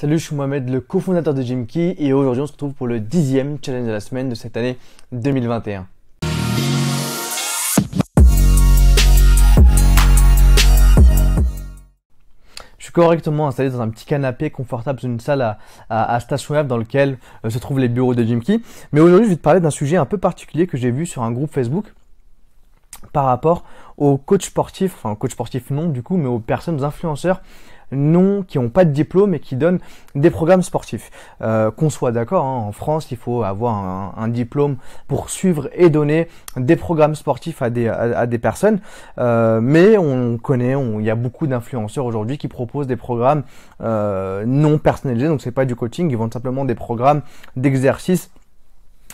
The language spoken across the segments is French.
Salut, je suis Mohamed, le cofondateur de Gymkey et aujourd'hui on se retrouve pour le 10e challenge de la semaine de cette année 2021. Je suis correctement installé dans un petit canapé confortable dans une salle à Station F dans lequel se trouvent les bureaux de Gymkey. Mais aujourd'hui je vais te parler d'un sujet un peu particulier que j'ai vu sur un groupe Facebook par rapport aux coachs sportifs, enfin aux coachs sportifs non du coup, mais aux personnes, aux influenceurs non, qui n'ont pas de diplôme et qui donnent des programmes sportifs. Qu'on soit d'accord, hein, en France, il faut avoir un diplôme pour suivre et donner des programmes sportifs à des personnes. Mais on connaît, il y a beaucoup d'influenceurs aujourd'hui qui proposent des programmes non personnalisés. Donc c'est pas du coaching, ils vendent simplement des programmes d'exercice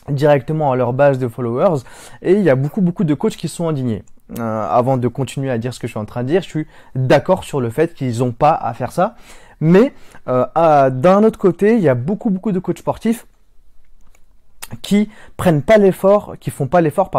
directement à leur base de followers. Et il y a beaucoup de coachs qui sont indignés. Avant de continuer à dire ce que je suis en train de dire, je suis d'accord sur le fait qu'ils n'ont pas à faire ça. Mais d'un autre côté, il y a beaucoup de coachs sportifs qui prennent pas l'effort, qui font pas l'effort,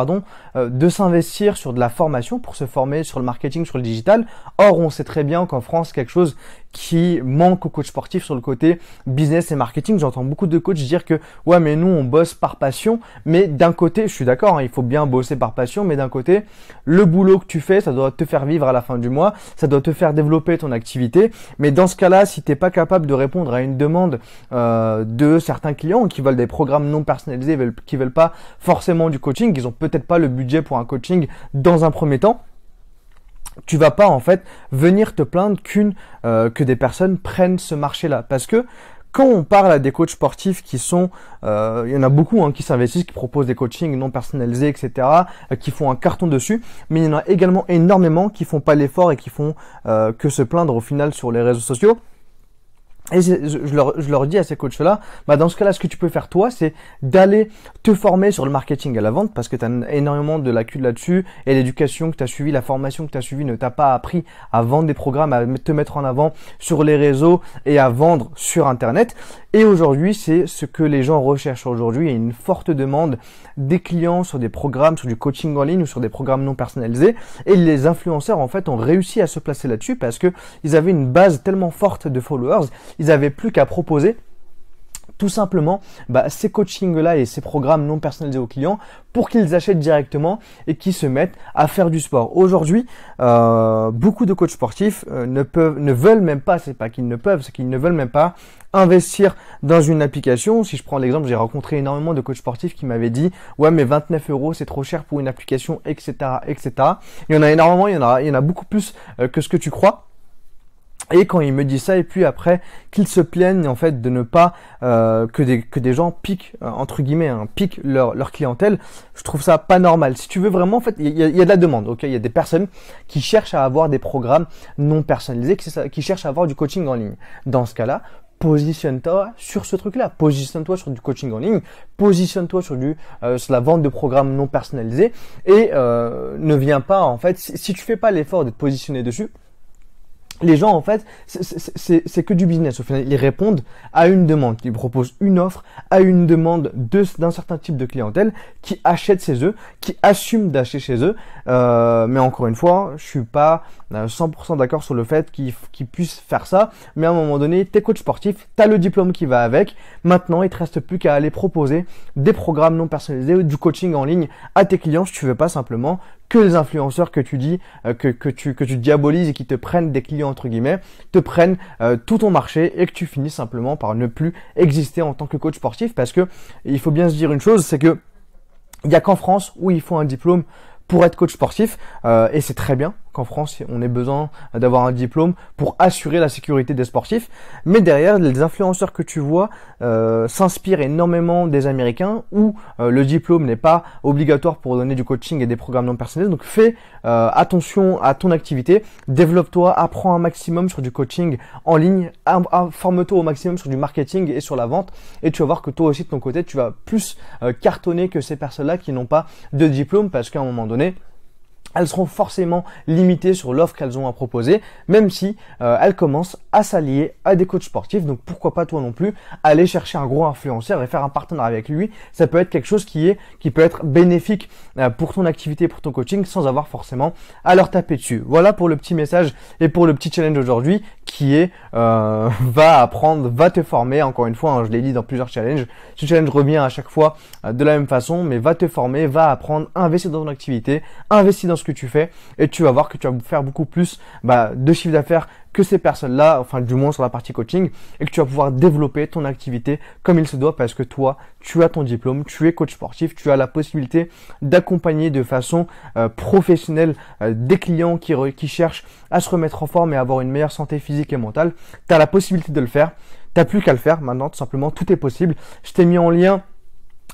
de s'investir sur de la formation pour se former sur le marketing, sur le digital. Or, on sait très bien qu'en France, quelque chose qui manque aux coachs sportifs sur le côté business et marketing. J'entends beaucoup de coachs dire que ouais, mais nous on bosse par passion. Mais d'un côté, je suis d'accord, hein, il faut bien bosser par passion, mais d'un côté, le boulot que tu fais, ça doit te faire vivre à la fin du mois, ça doit te faire développer ton activité. Mais dans ce cas-là, si t'es pas capable de répondre à une demande de certains clients qui veulent des programmes non personnalisés, qui veulent pas forcément du coaching, ils ont peut-être pas le budget pour un coaching dans un premier temps, tu vas pas en fait venir te plaindre que des personnes prennent ce marché-là. Parce que quand on parle à des coachs sportifs qui sont, il y en a beaucoup qui s'investissent, qui proposent des coachings non personnalisés, etc., qui font un carton dessus, mais il y en a également énormément qui font pas l'effort et qui font que se plaindre au final sur les réseaux sociaux. Et je leur dis à ces coachs-là, dans ce cas-là, ce que tu peux faire toi, c'est d'aller te former sur le marketing à la vente parce que tu as énormément de lacunes là-dessus et l'éducation que tu as suivie, la formation que tu as suivie ne t'a pas appris à vendre des programmes, à te mettre en avant sur les réseaux et à vendre sur Internet. Et aujourd'hui, c'est ce que les gens recherchent aujourd'hui. Il y a une forte demande des clients sur des programmes, sur du coaching en ligne ou sur des programmes non personnalisés. Et les influenceurs, en fait, ont réussi à se placer là-dessus parce que ils avaient une base tellement forte de followers. Ils n'avaient plus qu'à proposer tout simplement ces coachings-là et ces programmes non personnalisés aux clients pour qu'ils achètent directement et qu'ils se mettent à faire du sport. Aujourd'hui, beaucoup de coachs sportifs ne veulent même pas, c'est pas qu'ils ne peuvent, c'est qu'ils ne veulent même pas investir dans une application. Si je prends l'exemple, j'ai rencontré énormément de coachs sportifs qui m'avaient dit « Ouais, mais 29 € c'est trop cher pour une application, etc. etc. » Il y en a énormément, il y en a beaucoup plus que ce que tu crois. Et quand il me dit ça, et puis après qu'ils se plaignent en fait de ne pas que des gens piquent entre guillemets piquent leur clientèle, je trouve ça pas normal. Si tu veux vraiment, en fait, il y a de la demande. Ok, il y a des personnes qui cherchent à avoir des programmes non personnalisés, qui cherchent à avoir du coaching en ligne. Dans ce cas-là, positionne-toi sur ce truc-là. Positionne-toi sur du coaching en ligne. Positionne-toi sur sur la vente de programmes non personnalisés et ne viens pas en fait si tu fais pas l'effort de te positionner dessus. Les gens, en fait, c'est que du business. Au final, ils répondent à une demande. Ils proposent une offre à une demande d'un certain type de clientèle qui achète chez eux, qui assume d'acheter chez eux. Mais encore une fois, je suis pas 100% d'accord sur le fait qu'ils puissent faire ça. Mais à un moment donné, t'es coach sportif, t'as le diplôme qui va avec. Maintenant, il te reste plus qu'à aller proposer des programmes non personnalisés, du coaching en ligne à tes clients si tu veux pas simplement que les influenceurs que tu dis, que tu diabolises et qui te prennent des clients entre guillemets, te prennent tout ton marché et que tu finis simplement par ne plus exister en tant que coach sportif parce que il faut bien se dire une chose, c'est que il y a qu'en France où il faut un diplôme pour être coach sportif et c'est très bien qu'en France on ait besoin d'avoir un diplôme pour assurer la sécurité des sportifs, mais derrière les influenceurs que tu vois s'inspirent énormément des Américains où le diplôme n'est pas obligatoire pour donner du coaching et des programmes non personnalisés. Donc fais attention à ton activité, développe-toi, apprends un maximum sur du coaching en ligne, forme-toi au maximum sur du marketing et sur la vente et tu vas voir que toi aussi de ton côté tu vas plus cartonner que ces personnes-là qui n'ont pas de diplôme parce qu'à un moment donné elles seront forcément limitées sur l'offre qu'elles ont à proposer, même si elles commencent à s'allier à des coachs sportifs. Donc pourquoi pas toi non plus aller chercher un gros influenceur et faire un partenariat avec lui. Ça peut être quelque chose qui peut être bénéfique pour ton activité, pour ton coaching, sans avoir forcément à leur taper dessus. Voilà pour le petit message et pour le petit challenge aujourd'hui qui est va apprendre, va te former. Encore une fois, hein, je l'ai dit dans plusieurs challenges. Ce challenge revient à chaque fois de la même façon, mais va te former, va apprendre, investir dans ton activité, investir dans ce que tu fais et tu vas voir que tu vas faire beaucoup plus de chiffre d'affaires que ces personnes-là, enfin du moins sur la partie coaching, et que tu vas pouvoir développer ton activité comme il se doit parce que toi, tu as ton diplôme, tu es coach sportif, tu as la possibilité d'accompagner de façon professionnelle des clients qui cherchent à se remettre en forme et avoir une meilleure santé physique et mentale. Tu as la possibilité de le faire, tu n'as plus qu'à le faire maintenant, tout simplement, tout est possible. Je t'ai mis en lien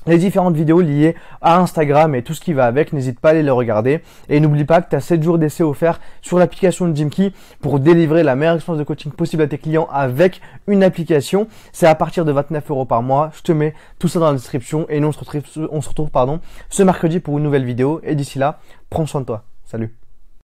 les différentes vidéos liées à Instagram et tout ce qui va avec, n'hésite pas à aller les regarder. Et n'oublie pas que tu as 7 jours d'essai offerts sur l'application de Gymkey pour délivrer la meilleure expérience de coaching possible à tes clients avec une application. C'est à partir de 29 € par mois. Je te mets tout ça dans la description et nous on se retrouve ce mercredi pour une nouvelle vidéo. Et d'ici là, prends soin de toi. Salut.